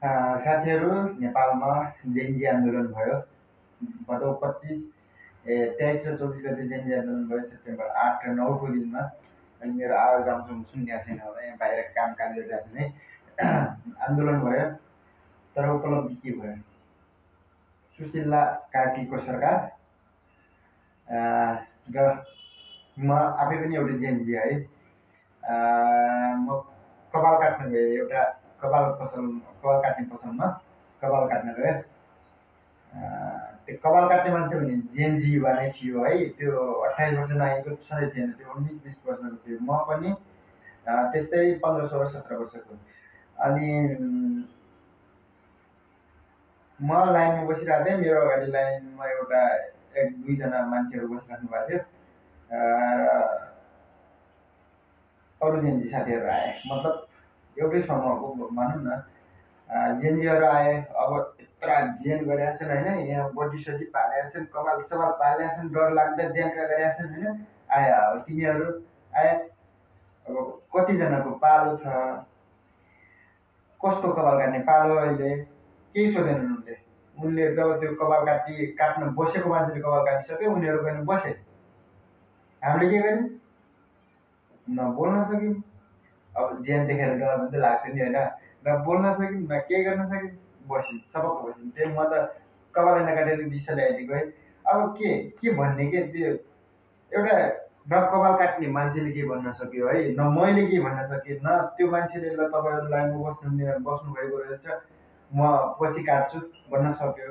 साथीहरू, नेपालमा जेनजी आन्दोलन भयो। भदौ 23 र 24 गते जेनजी आन्दोलन भयो, सेप्टेम्बर 8 र 9 को दिनमा। अनि मेरो आवाज आउँछ सुन्ने छैन होला, यहाँ बाहिर काम गरिरहेको छ है। आन्दोलन भयो, तर उपलब्धि के भयो? सुशीला कार्कीको सरकार र म आफै पनि एउटा जेनजी है। म कपाल काट्न गएँ, एउटा कपाल काट्ने पसलमा कपाल काट्न गयो। त्यो कपाल काट्ने मान्छे भने जेनजी युवा नै थियो है। त्यो 28 वर्ष नागेको सधैँ थिएन, त्यो 19-20 वर्षको थियो। म पनि त्यस्तै 15, 16, 17 वर्षको। अनि म लाइनमा बसिरहेको थिएँ। मेरो अगाडि लाइनमा एउटा 1-2 जना मान्छेहरू बसिराख्नु भएको थियो र अरू जेनजी साथीहरू आए। मतलब एउटै समूहको भनौँ न, जेनजीहरू आए। अब यत्रा जेन गरेका छन् होइन, यहाँ बडी सडी पालेका छन्, कपाल सपाल पालेका छन्, डर लाग्दा जेनका गरेका छन् होइन। आए अब तिनीहरू आए। अब कतिजनाको पालो छ, कसको कपाल काट्ने पालो अहिले केही सोधेनन् उनले। उनले जब त्यो कपाल काट्न बसेको मान्छेले कपाल काटिसक्यो, उनीहरू गएर बसे। हामीले के गर्यौँ? न बोल्न सक्यौँ। अब जेन देखेर डर मात्रै लाग्छ नि होइन। न बोल्न सक्यौँ, न केही गर्न सक्यौँ, बस्यौँ, सबक्क बस्यौँ। त्यो म त कपालै नकाटेर डिस्स ल्याइदिएको है। अब के भन्ने के त्यो एउटा न कपाल काट्ने मान्छेले के भन्न सक्यो है, न मैले के भन्न सकेँ, न त्यो मान्छेले ल तपाईँहरू लाइनमा बस्नु भएको रहेछ, म पछि काट्छु भन्न सक्यो।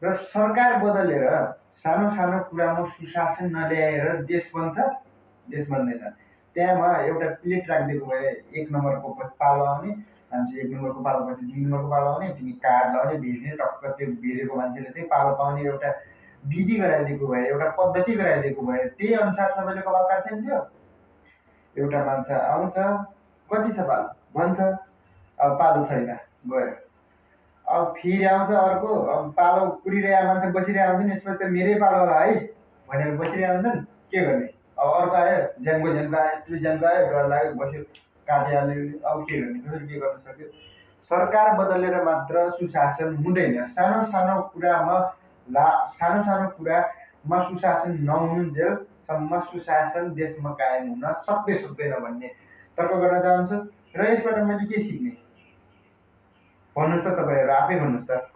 र सरकार बदलेर सानो सानो कुरामा सुशासन नल्याएर देश बन्छ? देश बन्दैन। त्यहाँमा एउटा प्लेट राखिदिएको भए 1 नम्बरको पछि पालो आउने मान्छे, 1 नम्बरको पालो पछि 2 नम्बरको पालो आउने, तिमी कार्ड लाउने, भिड्ने, टक्क त्यो भिडेको मान्छेले चाहिँ पालो पाउने एउटा विधि गराइदिएको भए, एउटा पद्धति गराइदिएको भए, त्यही अनुसार सबैले कपाल काट्थ्यो नि। त्यो एउटा मान्छे आउँछ, कति छ पालो भन्छ, अब पालो छैन, गयो। अब फेरि आउँछ अर्को, अब पालो कुरिरहेको मान्छे बसिरहेको हुन्छ नि, यसपछि त मेरै पालो होला है भनेर बसिरहेको हुन्छन्। के गर्ने? अब अर्को आयो, ज्यानको आयो, यत्रो ज्यानको आयो, डर लाग्यो, बस्यो, काटिहाल्यो। अब के गर्ने? कसरी के गर्न सक्यो? सरकार बदलेर मात्र सुशासन हुँदैन। सानो सानो कुरामा सुशासन नहुन्जेलसम्म सुशासन देशमा कायम हुन सक्दैन भन्ने तर्क गर्न चाहन्छु। र यसबाट मैले के सिक्ने भन्नुहोस् त? तपाईँहरू आफै भन्नुहोस् त।